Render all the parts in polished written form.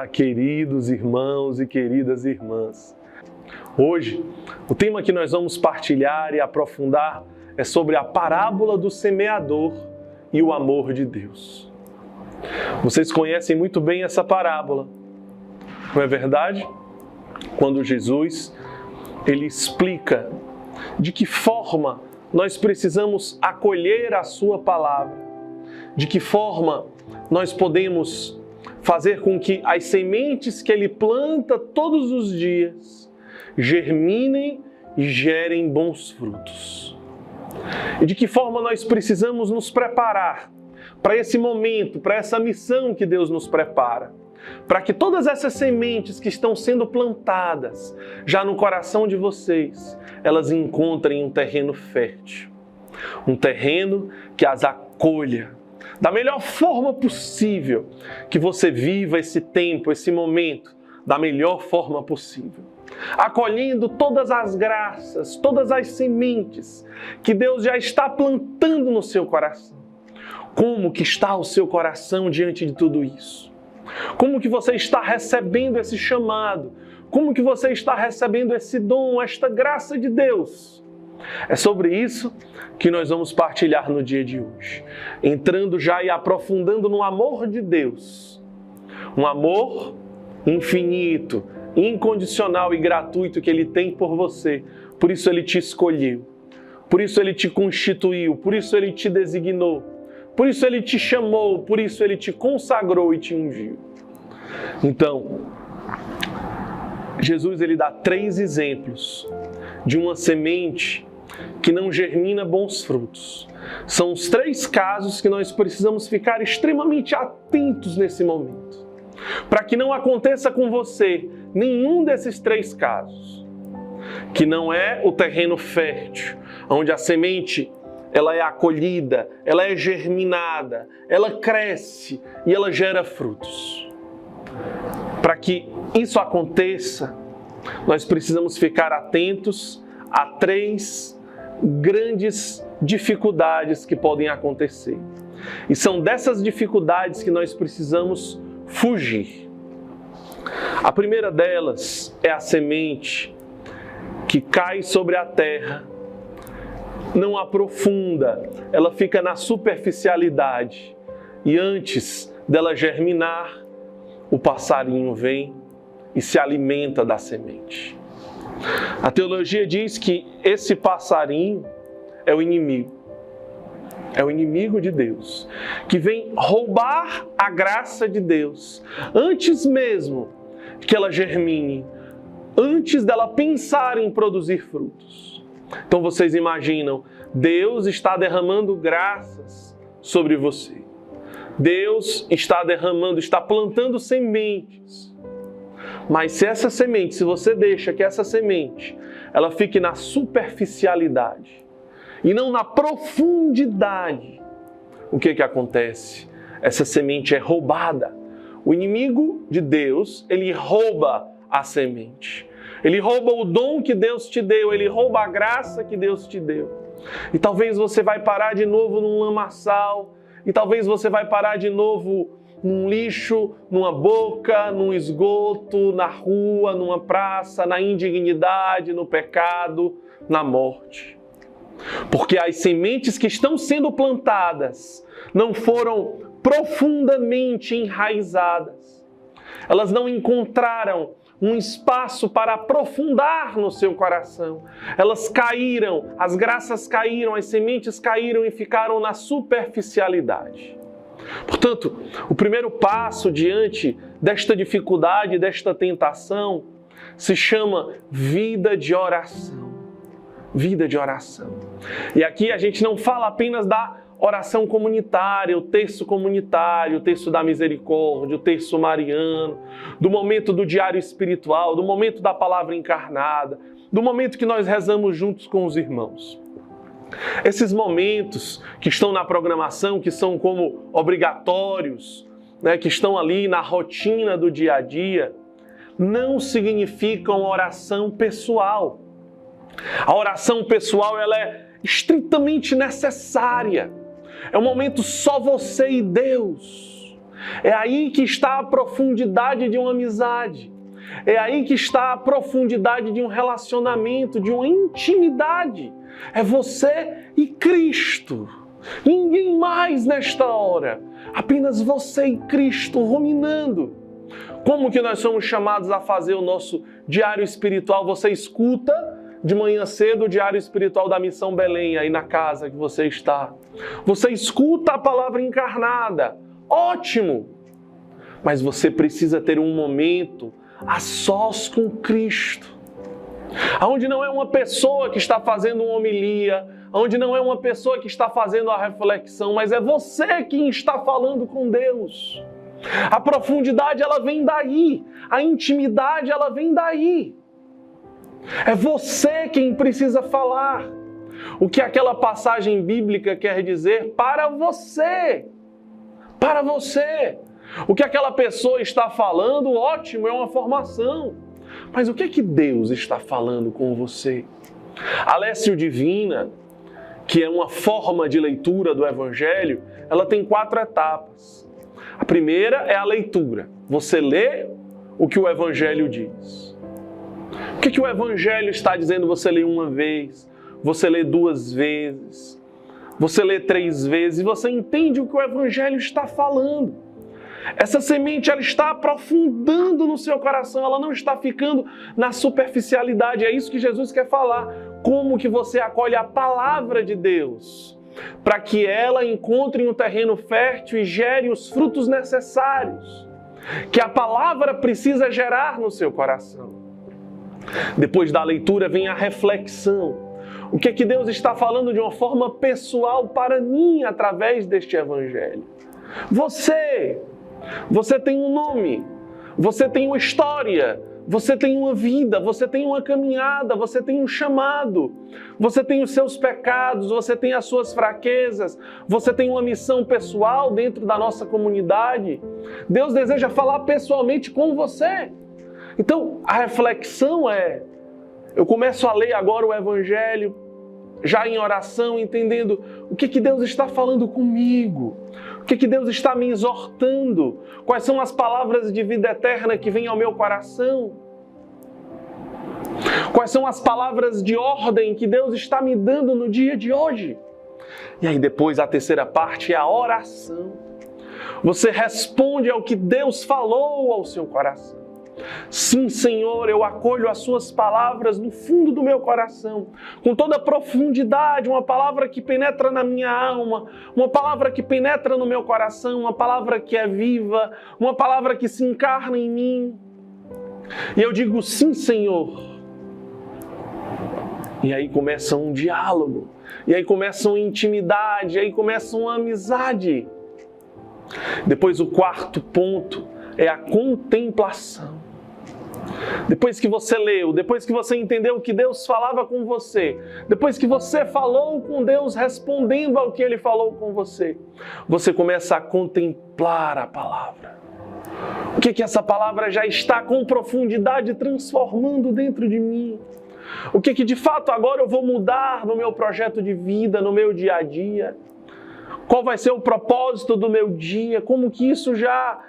Olá, queridos irmãos e queridas irmãs. Hoje, o tema que nós vamos partilhar e aprofundar é sobre a parábola do semeador e o amor de Deus. Vocês conhecem muito bem essa parábola, não é verdade? Quando Jesus, ele explica de que forma nós precisamos acolher a sua palavra, de que forma nós podemos fazer com que as sementes que ele planta todos os dias germinem e gerem bons frutos. E de que forma nós precisamos nos preparar para esse momento, para essa missão que Deus nos prepara, para que todas essas sementes que estão sendo plantadas já no coração de vocês, elas encontrem um terreno fértil, um terreno que as acolha da melhor forma possível, que você viva esse tempo, esse momento, da melhor forma possível, acolhendo todas as graças, todas as sementes que Deus já está plantando no seu coração. Como que está o seu coração diante de tudo isso? Como que você está recebendo esse chamado? Como que você está recebendo esse dom, esta graça de Deus? É sobre isso que nós vamos partilhar no dia de hoje, entrando já e aprofundando no amor de Deus. Um amor infinito, incondicional e gratuito que Ele tem por você. Por isso Ele te escolheu, por isso Ele te constituiu, por isso Ele te designou, por isso Ele te chamou, por isso Ele te consagrou e te ungiu. Então, Jesus ele dá 3 exemplos de uma semente que não germina bons frutos. São os 3 casos que nós precisamos ficar extremamente atentos nesse momento, para que não aconteça com você nenhum desses 3 casos, que não é o terreno fértil, onde a semente ela é acolhida, ela é germinada, ela cresce e ela gera frutos. Para que isso aconteça, nós precisamos ficar atentos a 3 grandes dificuldades que podem acontecer. E são dessas dificuldades que nós precisamos fugir. A primeira delas é a semente que cai sobre a terra, não aprofunda, ela fica na superficialidade. E antes dela germinar, o passarinho vem e se alimenta da semente. A teologia diz que esse passarinho é o inimigo de Deus, que vem roubar a graça de Deus, antes mesmo que ela germine, antes dela pensar em produzir frutos. Então vocês imaginam, Deus está derramando graças sobre você. Deus está derramando, está plantando sementes. Mas se você deixa que essa semente, ela fique na superficialidade e não na profundidade, o que acontece? Essa semente é roubada. O inimigo de Deus, ele rouba a semente. Ele rouba o dom que Deus te deu, ele rouba a graça que Deus te deu. E talvez você vai parar de novo num lamaçal, e talvez você vai parar de novo num lixo, numa boca, num esgoto, na rua, numa praça, na indignidade, no pecado, na morte. Porque as sementes que estão sendo plantadas não foram profundamente enraizadas. Elas não encontraram um espaço para aprofundar no seu coração. Elas caíram, as graças caíram, as sementes caíram e ficaram na superficialidade. Portanto, o primeiro passo diante desta dificuldade, desta tentação, se chama vida de oração. Vida de oração. E aqui a gente não fala apenas da oração comunitária, o terço da misericórdia, o terço mariano, do momento do diário espiritual, do momento da palavra encarnada, do momento que nós rezamos juntos com os irmãos. Esses momentos que estão na programação, que são como obrigatórios, que estão ali na rotina do dia a dia, não significam oração pessoal. A oração pessoal ela é estritamente necessária. É um momento só você e Deus. É aí que está a profundidade de uma amizade. É aí que está a profundidade de um relacionamento, de uma intimidade. É você e Cristo. Ninguém mais nesta hora. Apenas você e Cristo ruminando. Como que nós somos chamados a fazer o nosso diário espiritual? Você escuta de manhã cedo o diário espiritual da Missão Belém, aí na casa que você está. Você escuta a palavra encarnada. Ótimo! Mas você precisa ter um momento a sós com Cristo. Onde não é uma pessoa que está fazendo uma homilia, onde não é uma pessoa que está fazendo a reflexão, mas é você quem está falando com Deus. A profundidade, ela vem daí. A intimidade, ela vem daí. É você quem precisa falar. O que aquela passagem bíblica quer dizer para você. Para você. O que aquela pessoa está falando, ótimo, é uma formação. Mas o que é que Deus está falando com você? A Lécio Divina, que é uma forma de leitura do Evangelho, ela tem 4 etapas. A primeira é a leitura. Você lê o que o Evangelho diz. O que o Evangelho está dizendo? Você lê uma vez, você lê 2 vezes, você lê 3 vezes e você entende o que o Evangelho está falando. Essa semente, ela está aprofundando no seu coração, ela não está ficando na superficialidade. É isso que Jesus quer falar. Como que você acolhe a palavra de Deus para que ela encontre um terreno fértil e gere os frutos necessários que a palavra precisa gerar no seu coração. Depois da leitura vem a reflexão. O que é que Deus está falando de uma forma pessoal para mim através deste Evangelho? Você tem um nome, você tem uma história, você tem uma vida, você tem uma caminhada, você tem um chamado, você tem os seus pecados, você tem as suas fraquezas, você tem uma missão pessoal dentro da nossa comunidade. Deus deseja falar pessoalmente com você. Então, a reflexão é, eu começo a ler agora o Evangelho, já em oração, entendendo o que Deus está falando comigo, o que Deus está me exortando, quais são as palavras de vida eterna que vêm ao meu coração, quais são as palavras de ordem que Deus está me dando no dia de hoje. E aí depois a terceira parte é a oração. Você responde ao que Deus falou ao seu coração. Sim, Senhor, eu acolho as suas palavras no fundo do meu coração, com toda a profundidade, uma palavra que penetra na minha alma, uma palavra que penetra no meu coração, uma palavra que é viva, uma palavra que se encarna em mim. E eu digo, sim, Senhor. E aí começa um diálogo, e aí começa uma intimidade, e aí começa uma amizade. Depois o 4º ponto é a contemplação. Depois que você leu, depois que você entendeu que Deus falava com você, depois que você falou com Deus respondendo ao que Ele falou com você, você começa a contemplar a palavra. O que essa palavra já está com profundidade transformando dentro de mim? O que de fato agora eu vou mudar no meu projeto de vida, no meu dia a dia? Qual vai ser o propósito do meu dia? Como que isso já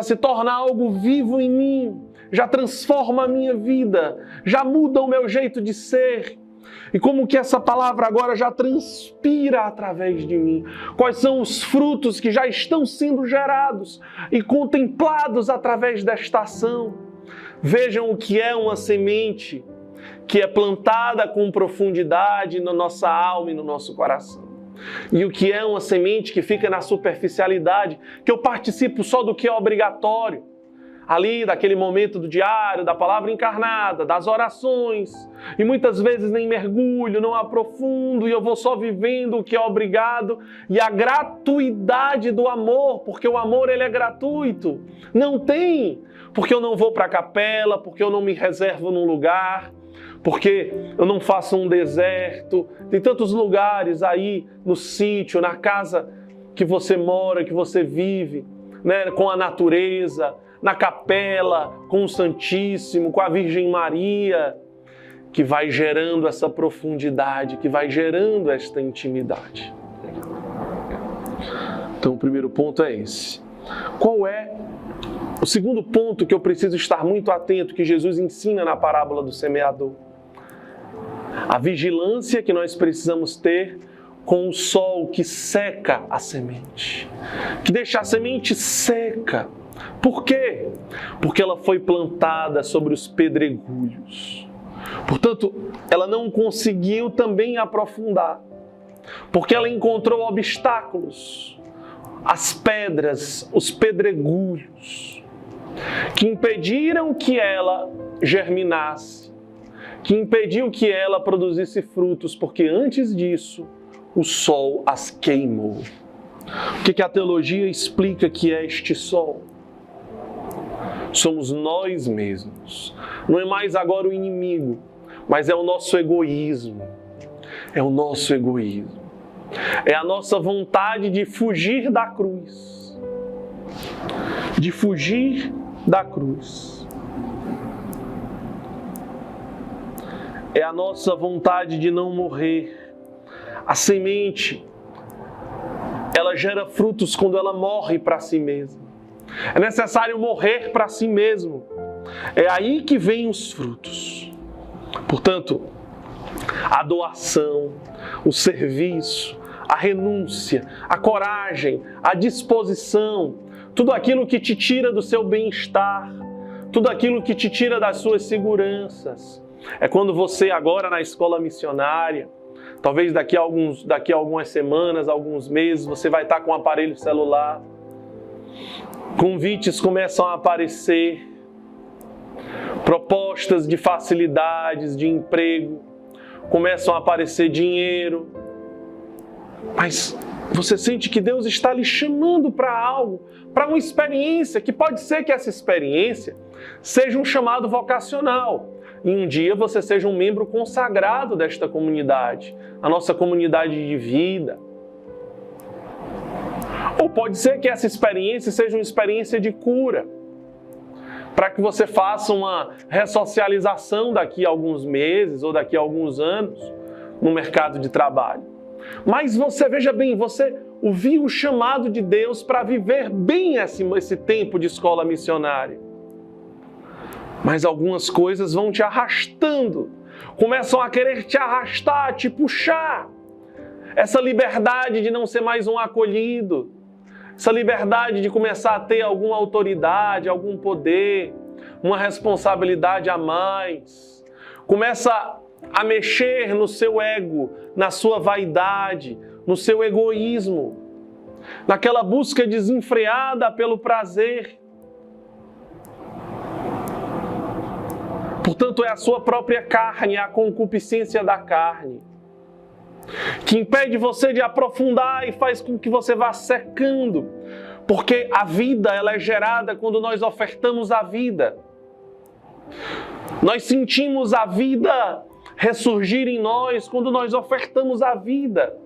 se torna algo vivo em mim? Já transforma a minha vida, já muda o meu jeito de ser. E como que essa palavra agora já transpira através de mim? Quais são os frutos que já estão sendo gerados e contemplados através desta ação? Vejam o que é uma semente que é plantada com profundidade na nossa alma e no nosso coração. E o que é uma semente que fica na superficialidade, que eu participo só do que é obrigatório. Ali, daquele momento do diário, da palavra encarnada, das orações, e muitas vezes nem mergulho, não aprofundo, e eu vou só vivendo o que é obrigado, e a gratuidade do amor, porque o amor ele é gratuito, não tem, porque eu não vou para a capela, porque eu não me reservo num lugar, porque eu não faço um deserto, tem tantos lugares aí no sítio, na casa que você mora, que você vive, né, com a natureza, na capela, com o Santíssimo, com a Virgem Maria, que vai gerando essa profundidade, que vai gerando esta intimidade. Então o primeiro ponto é esse. qual é o segundo ponto que eu preciso estar muito atento, que Jesus ensina na parábola do semeador? A vigilância que nós precisamos ter com o sol que seca a semente, que deixa a semente seca. Por quê? Porque ela foi plantada sobre os pedregulhos. Portanto, ela não conseguiu também aprofundar, porque ela encontrou obstáculos, as pedras, os pedregulhos, que impediram que ela germinasse, que impediu que ela produzisse frutos, porque antes disso, o sol as queimou. O que a teologia explica que é este sol? Somos nós mesmos. Não é mais agora o inimigo, mas é o nosso egoísmo. É o nosso egoísmo. É a nossa vontade de fugir da cruz. De fugir da cruz. É a nossa vontade de não morrer. A semente, ela gera frutos quando ela morre para si mesma. É necessário morrer para si mesmo. É aí que vêm os frutos. Portanto, a doação, o serviço, a renúncia, a coragem, a disposição, tudo aquilo que te tira do seu bem-estar, tudo aquilo que te tira das suas seguranças. É quando você agora na escola missionária, talvez daqui a algumas semanas, alguns meses, você vai estar com um aparelho celular. Convites começam a aparecer, propostas de facilidades, de emprego, começam a aparecer dinheiro. Mas você sente que Deus está lhe chamando para algo, para uma experiência, que pode ser que essa experiência seja um chamado vocacional. E um dia você seja um membro consagrado desta comunidade, a nossa comunidade de vida. Ou pode ser que essa experiência seja uma experiência de cura, para que você faça uma ressocialização daqui a alguns meses ou daqui a alguns anos no mercado de trabalho. Mas você, veja bem, você ouviu o chamado de Deus para viver bem esse tempo de escola missionária. Mas algumas coisas vão te arrastando, começam a querer te arrastar, te puxar. Essa liberdade de não ser mais um acolhido, essa liberdade de começar a ter alguma autoridade, algum poder, uma responsabilidade a mais. Começa a mexer no seu ego, na sua vaidade, no seu egoísmo, naquela busca desenfreada pelo prazer. Portanto, é a sua própria carne, a concupiscência da carne, que impede você de aprofundar e faz com que você vá secando. Porque a vida, ela é gerada quando nós ofertamos a vida. Nós sentimos a vida ressurgir em nós quando nós ofertamos a vida.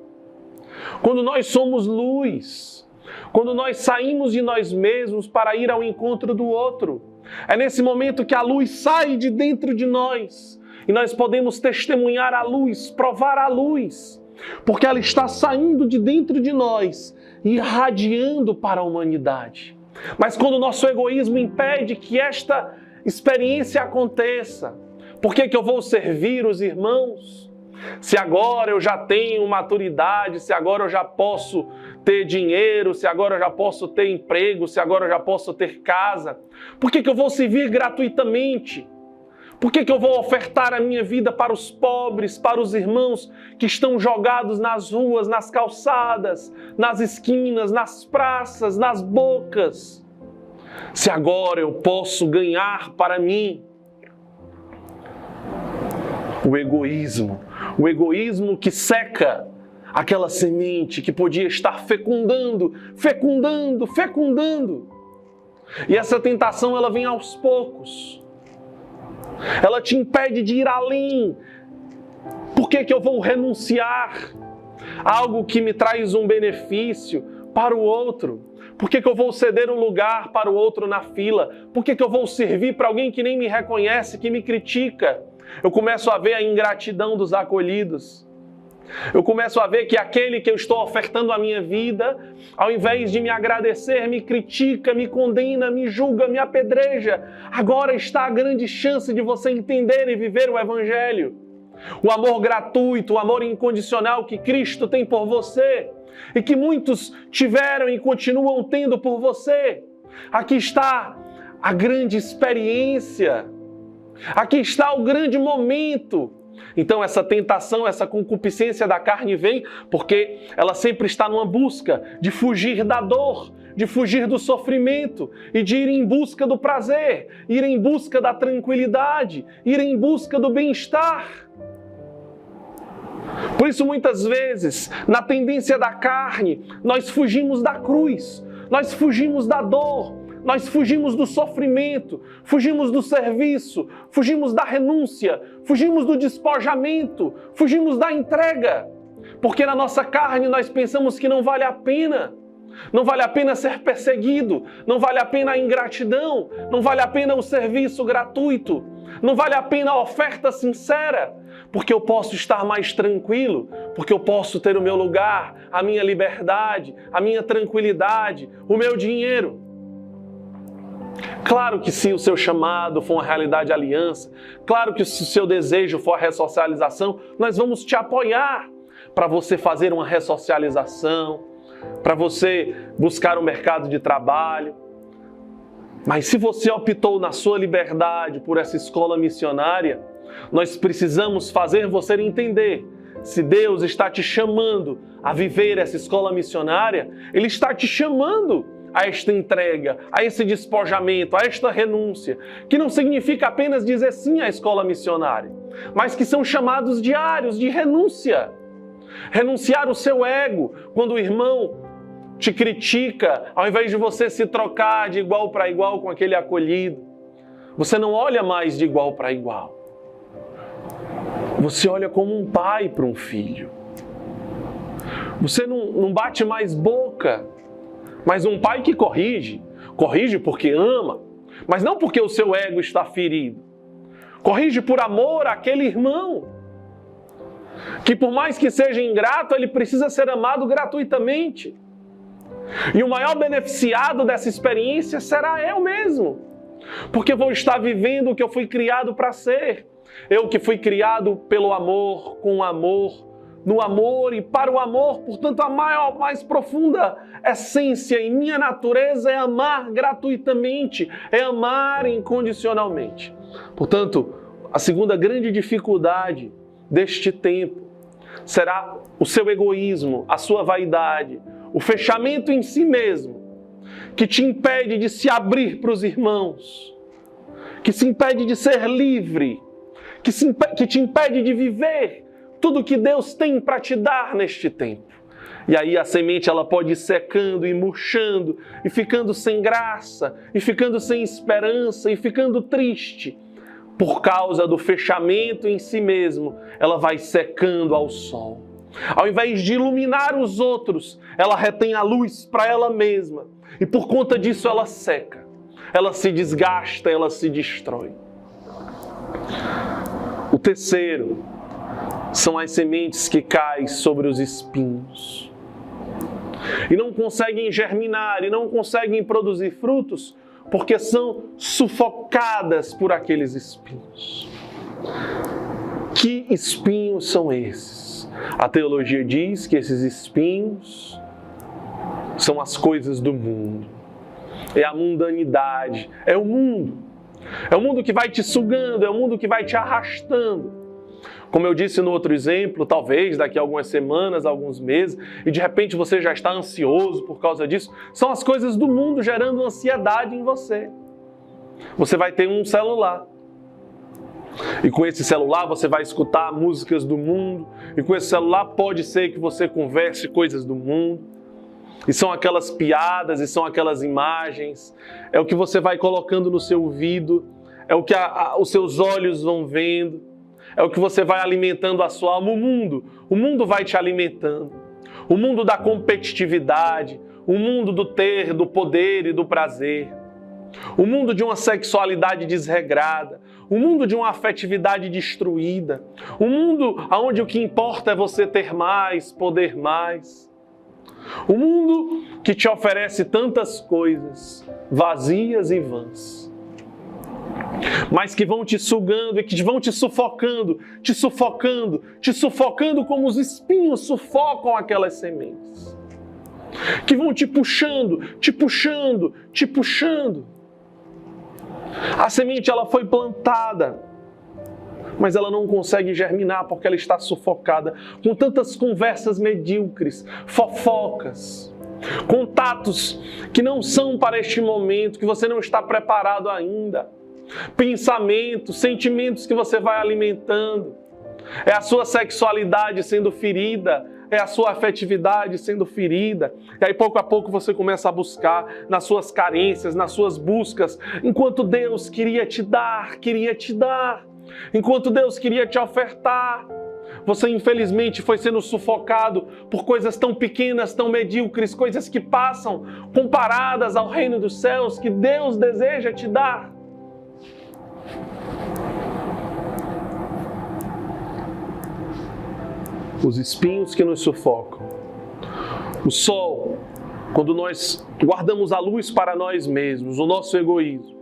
Quando nós somos luz. Quando nós saímos de nós mesmos para ir ao encontro do outro. É nesse momento que a luz sai de dentro de nós e nós podemos testemunhar a luz, provar a luz, porque ela está saindo de dentro de nós e irradiando para a humanidade. Mas quando o nosso egoísmo impede que esta experiência aconteça, por que eu vou servir os irmãos? Se agora eu já tenho maturidade, se agora eu já posso ter dinheiro, se agora eu já posso ter emprego, se agora eu já posso ter casa, por que eu vou servir gratuitamente? Por que eu vou ofertar a minha vida para os pobres, para os irmãos que estão jogados nas ruas, nas calçadas, nas esquinas, nas praças, nas bocas? Se agora eu posso ganhar para mim. O egoísmo que seca aquela semente que podia estar fecundando. E essa tentação, ela vem aos poucos. Ela te impede de ir além. Por que eu vou renunciar a algo que me traz um benefício para o outro? Por que eu vou ceder um lugar para o outro na fila? Por que eu vou servir para alguém que nem me reconhece, que me critica? Eu começo a ver a ingratidão dos acolhidos. Eu começo a ver que aquele que eu estou ofertando a minha vida, ao invés de me agradecer, me critica, me condena, me julga, me apedreja. Agora está a grande chance de você entender e viver o Evangelho. O amor gratuito, o amor incondicional que Cristo tem por você e que muitos tiveram e continuam tendo por você. Aqui está a grande experiência. Aqui está o grande momento. Então essa tentação, essa concupiscência da carne vem porque ela sempre está numa busca de fugir da dor, de fugir do sofrimento e de ir em busca do prazer, ir em busca da tranquilidade, ir em busca do bem-estar. Por isso, muitas vezes, na tendência da carne, nós fugimos da cruz, nós fugimos da dor, nós fugimos do sofrimento, fugimos do serviço, fugimos da renúncia, fugimos do despojamento, fugimos da entrega. Porque na nossa carne nós pensamos que não vale a pena. Não vale a pena ser perseguido, não vale a pena a ingratidão, não vale a pena o serviço gratuito, não vale a pena a oferta sincera, porque eu posso estar mais tranquilo, porque eu posso ter o meu lugar, a minha liberdade, a minha tranquilidade, o meu dinheiro. Claro que se o seu chamado for uma realidade de aliança, claro que se o seu desejo for a ressocialização, nós vamos te apoiar para você fazer uma ressocialização, para você buscar um mercado de trabalho. Mas se você optou na sua liberdade por essa escola missionária, nós precisamos fazer você entender. Se Deus está te chamando a viver essa escola missionária, Ele está te chamando a esta entrega, a esse despojamento, a esta renúncia, que não significa apenas dizer sim à escola missionária, mas que são chamados diários de renúncia. Renunciar o seu ego quando o irmão te critica, ao invés de você se trocar de igual para igual com aquele acolhido. Você não olha mais de igual para igual. Você olha como um pai para um filho. Você não bate mais boca, mas um pai que corrige. Corrige porque ama, mas não porque o seu ego está ferido. Corrige por amor àquele irmão, que por mais que seja ingrato, ele precisa ser amado gratuitamente. E o maior beneficiado dessa experiência será eu mesmo, porque vou estar vivendo o que eu fui criado para ser. Eu que fui criado pelo amor, com amor, no amor e para o amor. Portanto, a maior, mais profunda essência em minha natureza é amar gratuitamente, é amar incondicionalmente. Portanto, a segunda grande dificuldade deste tempo será o seu egoísmo, a sua vaidade, o fechamento em si mesmo, que te impede de se abrir para os irmãos, que se impede de ser livre, que te impede de viver tudo que Deus tem para te dar neste tempo. E aí a semente ela pode ir secando e murchando, e ficando sem graça, e ficando sem esperança, e ficando triste. Por causa do fechamento em si mesmo, ela vai secando ao sol. Ao invés de iluminar os outros, ela retém a luz para ela mesma. E por conta disso ela seca, ela se desgasta, ela se destrói. O terceiro são as sementes que caem sobre os espinhos. E não conseguem germinar, e não conseguem produzir frutos, porque são sufocadas por aqueles espinhos. Que espinhos são esses? A teologia diz que esses espinhos são as coisas do mundo. É a mundanidade, é o mundo. É o mundo que vai te sugando, é o mundo que vai te arrastando. Como eu disse no outro exemplo, talvez daqui a algumas semanas, alguns meses, e de repente você já está ansioso por causa disso, são as coisas do mundo gerando ansiedade em você. Você vai ter um celular. E com esse celular você vai escutar músicas do mundo, e com esse celular pode ser que você converse coisas do mundo. E são aquelas piadas, e são aquelas imagens, é o que você vai colocando no seu ouvido, é o que os seus olhos vão vendo, é o que você vai alimentando a sua alma. O mundo vai te alimentando. O mundo da competitividade, o mundo do ter, do poder e do prazer. O mundo de uma sexualidade desregrada, um mundo de uma afetividade destruída, um mundo onde o que importa é você ter mais, poder mais. Um mundo que te oferece tantas coisas vazias e vãs, mas que vão te sugando e que vão te sufocando, te sufocando, te sufocando como os espinhos sufocam aquelas sementes. Que vão te puxando, te puxando, te puxando. A semente ela foi plantada, mas ela não consegue germinar porque ela está sufocada com tantas conversas medíocres, fofocas, contatos que não são para este momento, que você não está preparado ainda, pensamentos, sentimentos que você vai alimentando. É a sua sexualidade sendo ferida, é a sua afetividade sendo ferida. E aí pouco a pouco você começa a buscar nas suas carências, nas suas buscas, enquanto Deus queria te dar. Enquanto Deus queria te ofertar, você infelizmente foi sendo sufocado por coisas tão pequenas, tão medíocres, coisas que passam comparadas ao reino dos céus que Deus deseja te dar. Os espinhos que nos sufocam, o sol, quando nós guardamos a luz para nós mesmos, o nosso egoísmo,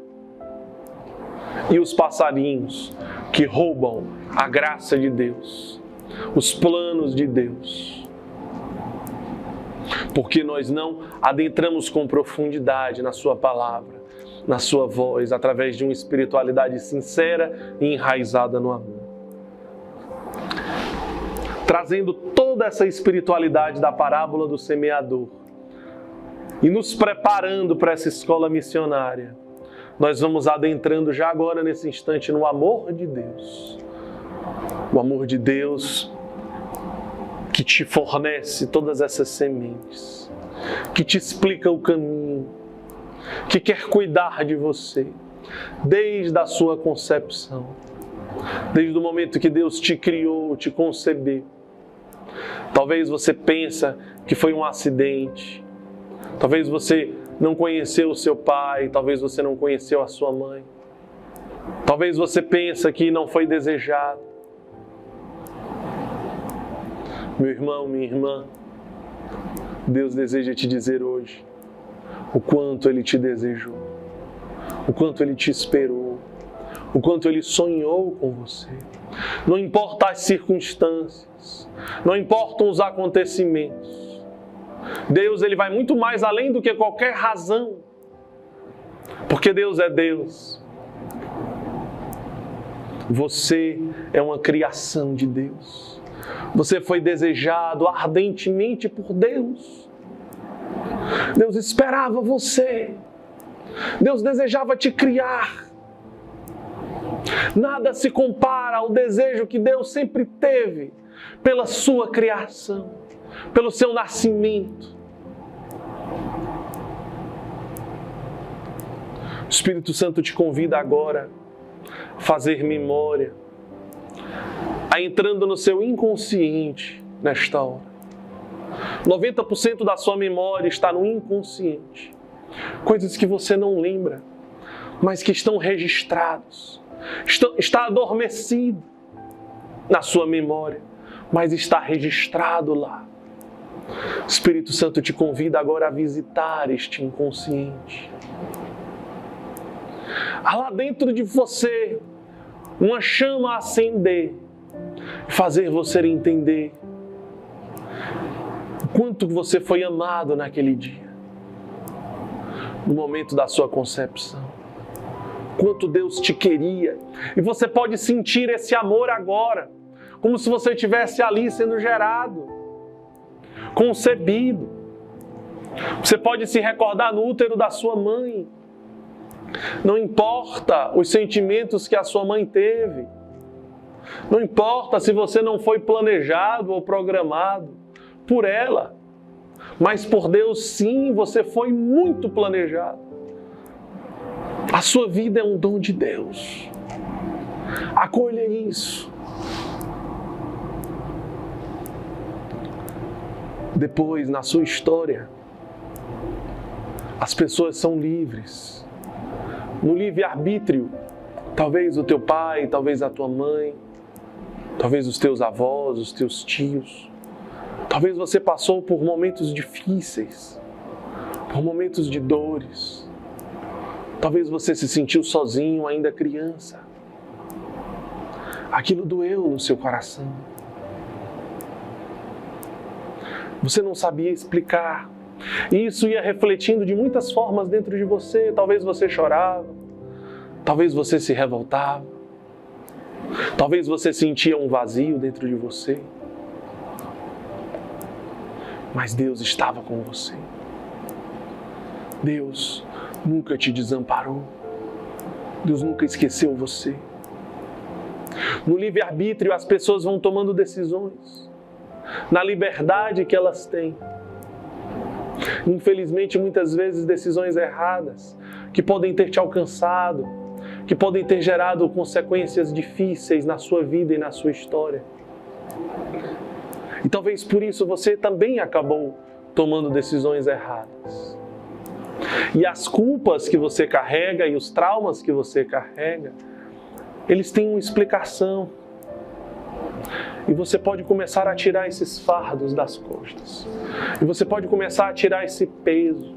e os passarinhos que roubam a graça de Deus, os planos de Deus, porque nós não adentramos com profundidade na sua palavra, na sua voz, através de uma espiritualidade sincera e enraizada no amor. Trazendo toda essa espiritualidade da parábola do semeador e nos preparando para essa escola missionária, nós vamos adentrando já agora nesse instante no amor de Deus. O amor de Deus que te fornece todas essas sementes, que te explica o caminho, que quer cuidar de você desde a sua concepção, desde o momento que Deus te criou, te concebeu. Talvez você pensa que foi um acidente, talvez você não conheceu o seu pai, talvez você não conheceu a sua mãe, talvez você pensa que não foi desejado. Meu irmão, minha irmã, Deus deseja te dizer hoje o quanto Ele te desejou, o quanto Ele te esperou, o quanto Ele sonhou com você. Não importa as circunstâncias, não importam os acontecimentos. Deus, Ele vai muito mais além do que qualquer razão, porque Deus é Deus. Você é uma criação de Deus. Você foi desejado ardentemente por Deus. Deus esperava você. Deus desejava te criar. Nada se compara ao desejo que Deus sempre teve pela sua criação, pelo seu nascimento. O Espírito Santo te convida agora a fazer memória, a entrando no seu inconsciente nesta hora. 90% da sua memória está no inconsciente. Coisas que você não lembra, mas que estão registrados. Está adormecido na sua memória, mas está registrado lá. O Espírito Santo te convida agora a visitar este inconsciente. Há lá dentro de você uma chama a acender, fazer você entender o quanto você foi amado naquele dia, no momento da sua concepção. Quanto Deus te queria. E você pode sentir esse amor agora, como se você estivesse ali sendo gerado, concebido. Você pode se recordar no útero da sua mãe. Não importa os sentimentos que a sua mãe teve. Não importa se você não foi planejado ou programado por ela. Mas por Deus, sim, você foi muito planejado. A sua vida é um dom de Deus. Acolha isso. Depois, na sua história, as pessoas são livres. No livre-arbítrio, Talvez o teu pai, talvez a tua mãe, talvez os teus avós, os teus tios. Talvez você passou por momentos difíceis, por momentos de dores. Talvez você se sentiu sozinho ainda criança. Aquilo doeu no seu coração. Você não sabia explicar. E isso ia refletindo de muitas formas dentro de você. Talvez você chorava. Talvez você se revoltava. Talvez você sentia um vazio dentro de você. Mas Deus estava com você. Deus nunca te desamparou. Deus nunca esqueceu você. No livre-arbítrio, as pessoas vão tomando decisões. Na liberdade que elas têm. Infelizmente, muitas vezes, decisões erradas, que podem ter te alcançado, que podem ter gerado consequências difíceis na sua vida e na sua história. E talvez por isso você também acabou tomando decisões erradas. E as culpas que você carrega e os traumas que você carrega, eles têm uma explicação. E você pode começar a tirar esses fardos das costas. E você pode começar a tirar esse peso.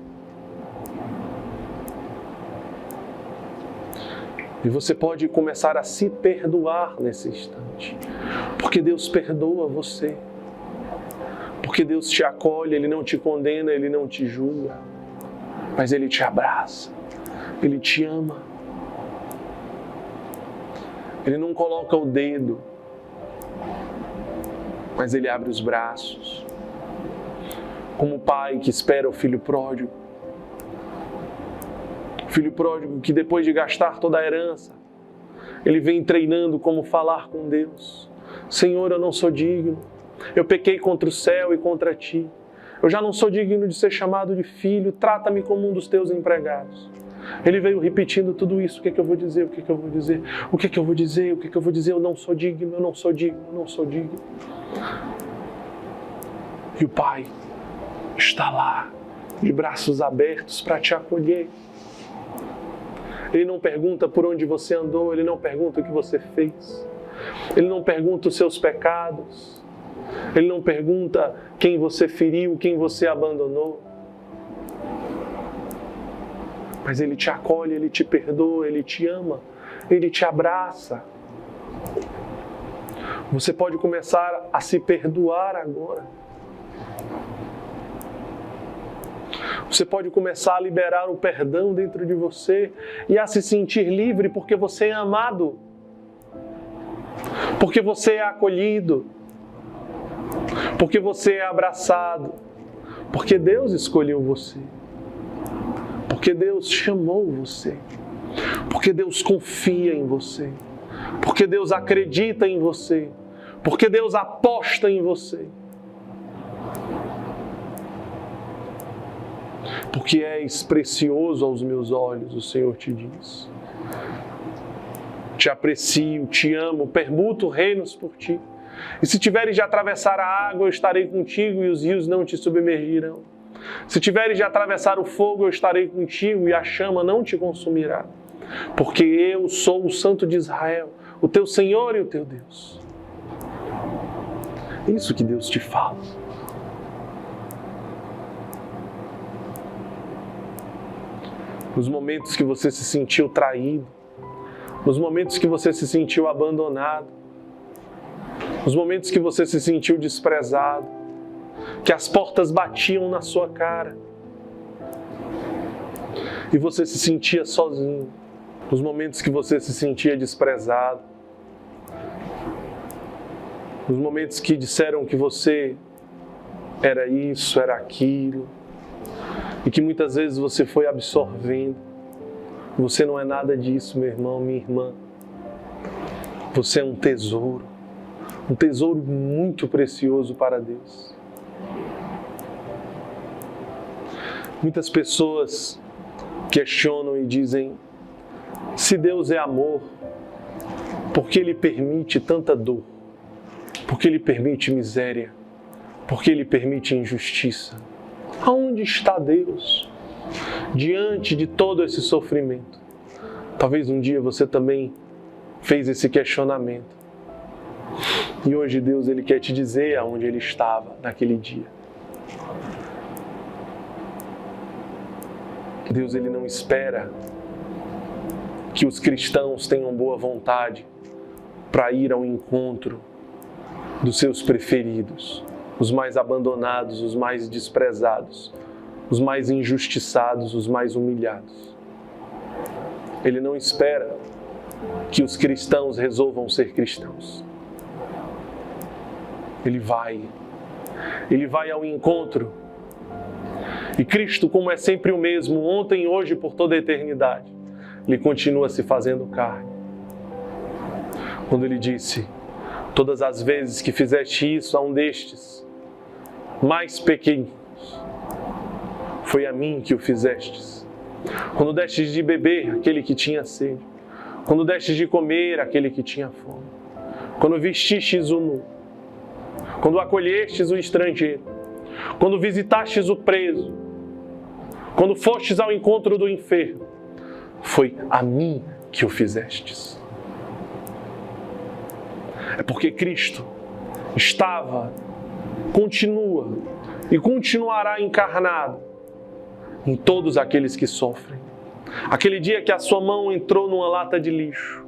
E você pode começar a se perdoar nesse instante. Porque Deus perdoa você. Porque Deus te acolhe, Ele não te condena, Ele não te julga. Mas Ele te abraça. Ele te ama. Ele não coloca o dedo, mas Ele abre os braços. Como o pai que espera o filho pródigo. O filho pródigo que depois de gastar toda a herança, ele vem treinando como falar com Deus. Senhor, eu não sou digno. Eu pequei contra o céu e contra Ti. Eu já não sou digno de ser chamado de filho. Trata-me como um dos Teus empregados. Ele veio repetindo tudo isso. O que é que eu vou dizer? O que é que eu vou dizer? O que é que eu vou dizer? O que é que eu vou dizer? Eu não sou digno, eu não sou digno, eu não sou digno. E o Pai está lá, de braços abertos para te acolher. Ele não pergunta por onde você andou, Ele não pergunta o que você fez. Ele não pergunta os seus pecados. Ele não pergunta quem você feriu, quem você abandonou. Mas Ele te acolhe, Ele te perdoa, Ele te ama, Ele te abraça. Você pode começar a se perdoar agora. Você pode começar a liberar o perdão dentro de você e a se sentir livre porque você é amado, porque você é acolhido, porque você é abraçado, porque Deus escolheu você, porque Deus chamou você, porque Deus confia em você, porque Deus acredita em você, porque Deus aposta em você. Porque és precioso aos meus olhos, o Senhor te diz. Te aprecio, te amo, permuto reinos por ti. E se tiveres de atravessar a água, eu estarei contigo e os rios não te submergirão. Se tiveres de atravessar o fogo, eu estarei contigo e a chama não te consumirá. Porque eu sou o Santo de Israel, o teu Senhor e o teu Deus. Isso que Deus te fala. Nos momentos que você se sentiu traído, nos momentos que você se sentiu abandonado, nos momentos que você se sentiu desprezado, que as portas batiam na sua cara e você se sentia sozinho, nos momentos que você se sentia desprezado, nos momentos que disseram que você era isso, era aquilo, e que muitas vezes você foi absorvendo. Você não é nada disso, meu irmão, minha irmã. Você é um tesouro muito precioso para Deus. Muitas pessoas questionam e dizem: se Deus é amor, por que Ele permite tanta dor? Por que Ele permite miséria? Por que Ele permite injustiça? Aonde está Deus diante de todo esse sofrimento? Talvez um dia você também fez esse questionamento. E hoje Deus, Ele quer te dizer aonde Ele estava naquele dia. Deus, Ele não espera que os cristãos tenham boa vontade para ir ao encontro dos seus preferidos, os mais abandonados, os mais desprezados, os mais injustiçados, os mais humilhados. Ele não espera que os cristãos resolvam ser cristãos. Ele vai ao encontro. E Cristo, como é sempre o mesmo, ontem, hoje, por toda a eternidade, Ele continua se fazendo carne. Quando Ele disse: todas as vezes que fizeste isso a um destes mais pequenos, foi a mim que o fizestes. Quando destes de beber aquele que tinha sede, quando destes de comer aquele que tinha fome, quando vestistes o nu, quando acolhestes o estrangeiro, quando visitastes o preso, quando fostes ao encontro do enfermo, foi a mim que o fizestes. É porque Cristo estava, continua e continuará encarnado em todos aqueles que sofrem. Aquele dia que a sua mão entrou numa lata de lixo,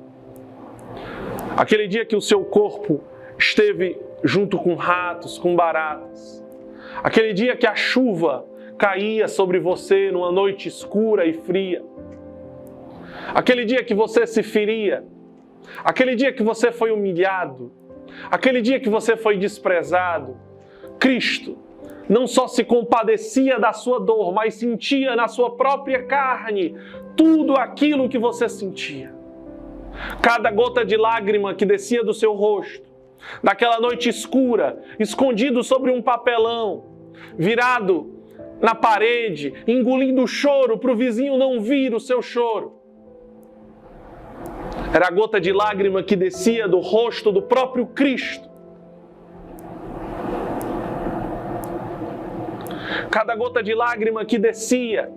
aquele dia que o seu corpo esteve junto com ratos, com baratas, aquele dia que a chuva caía sobre você numa noite escura e fria, aquele dia que você se feria, aquele dia que você foi humilhado, aquele dia que você foi desprezado, Cristo não só se compadecia da sua dor, mas sentia na sua própria carne tudo aquilo que você sentia. Cada gota de lágrima que descia do seu rosto, naquela noite escura, escondido sobre um papelão, virado na parede, engolindo o choro para o vizinho não vir o seu choro. Era a gota de lágrima que descia do rosto do próprio Cristo. Cada gota de lágrima que descia,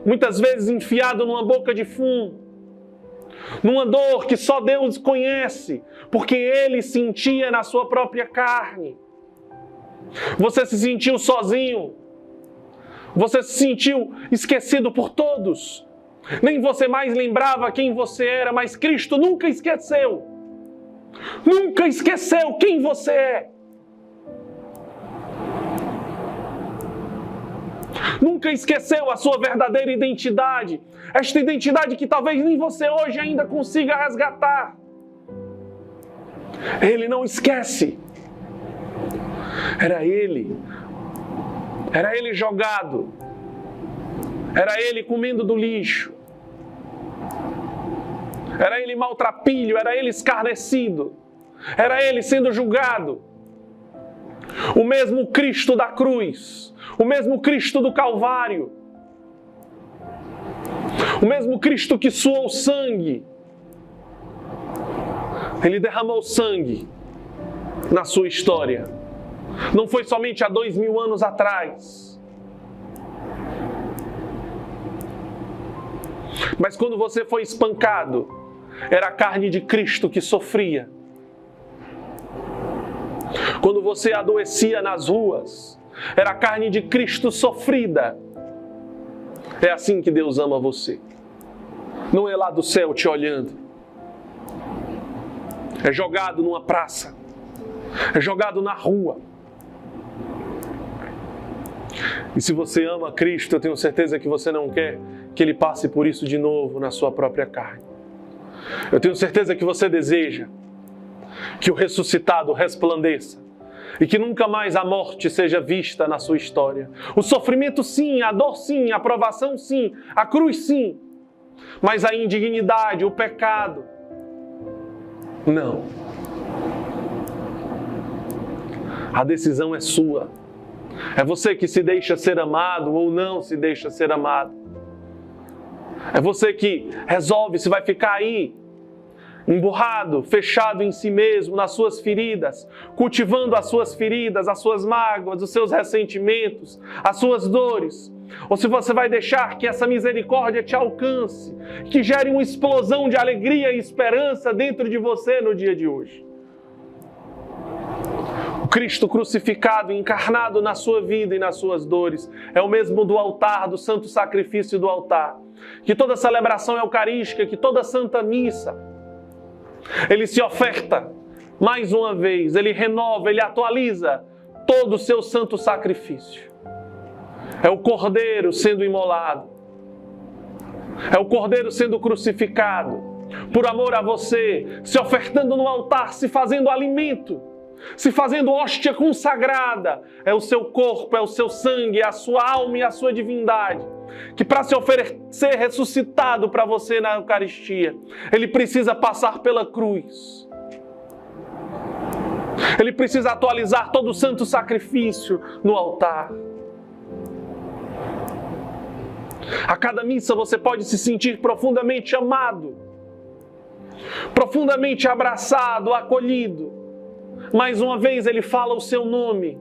muitas vezes enfiado numa boca de fumo, numa dor que só Deus conhece, porque Ele sentia na sua própria carne. Você se sentiu sozinho, você se sentiu esquecido por todos, nem você mais lembrava quem você era, mas Cristo nunca esqueceu quem você é. Nunca esqueceu a sua verdadeira identidade, esta identidade que talvez nem você hoje ainda consiga resgatar. Ele não esquece. Era Ele jogado, era Ele comendo do lixo, era Ele maltrapilho, era Ele escarnecido, era Ele sendo julgado. O mesmo Cristo da cruz, o mesmo Cristo do Calvário, o mesmo Cristo que suou sangue, Ele derramou sangue na sua história. Não foi somente há 2000 anos atrás. Mas quando você foi espancado, era a carne de Cristo que sofria. Quando você adoecia nas ruas, era a carne de Cristo sofrida. É assim que Deus ama você. Não é lá do céu te olhando. É jogado numa praça. É jogado na rua. E se você ama Cristo, eu tenho certeza que você não quer que Ele passe por isso de novo na sua própria carne. Eu tenho certeza que você deseja que o ressuscitado resplandeça e que nunca mais a morte seja vista na sua história. O sofrimento sim, a dor sim, a provação sim, a cruz sim, mas a indignidade, o pecado, não. A decisão é sua. É você que se deixa ser amado ou não se deixa ser amado. É você que resolve se vai ficar aí, emburrado, fechado em si mesmo, nas suas feridas, cultivando as suas feridas, as suas mágoas, os seus ressentimentos, as suas dores, ou se você vai deixar que essa misericórdia te alcance, que gere uma explosão de alegria e esperança dentro de você no dia de hoje. O Cristo crucificado, encarnado na sua vida e nas suas dores, é o mesmo do altar, do santo sacrifício do altar. Que toda celebração eucarística, que toda santa missa, ele se oferta mais uma vez, ele renova, ele atualiza todo o seu santo sacrifício. É o Cordeiro sendo imolado, é o Cordeiro sendo crucificado, por amor a você, se ofertando no altar, se fazendo alimento, se fazendo hóstia consagrada. É o seu corpo, é o seu sangue, é a sua alma e a sua divindade, que para se oferecer ressuscitado para você na Eucaristia, ele precisa passar pela cruz. Ele precisa atualizar todo o santo sacrifício no altar. A cada missa você pode se sentir profundamente amado, profundamente abraçado, acolhido. Mais uma vez ele fala o seu nome,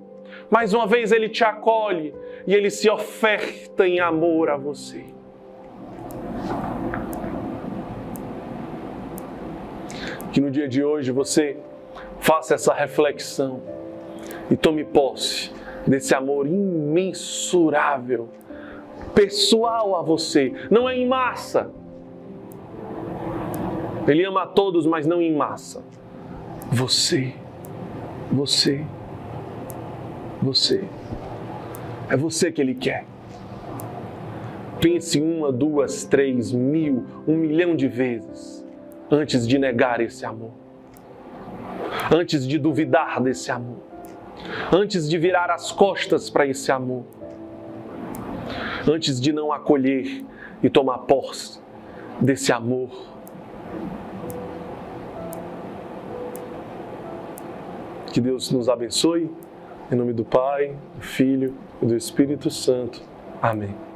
mais uma vez ele te acolhe e ele se oferta em amor a você. Que no dia de hoje você faça essa reflexão e tome posse desse amor imensurável, pessoal a você, não é em massa. Ele ama a todos, mas não em massa. Você. É você que ele quer. Pense 1, 2, 3, 1000, 1 milhão de vezes antes de negar esse amor. Antes de duvidar desse amor. Antes de virar as costas para esse amor. Antes de não acolher e tomar posse desse amor. Que Deus nos abençoe, em nome do Pai, do Filho e do Espírito Santo. Amém.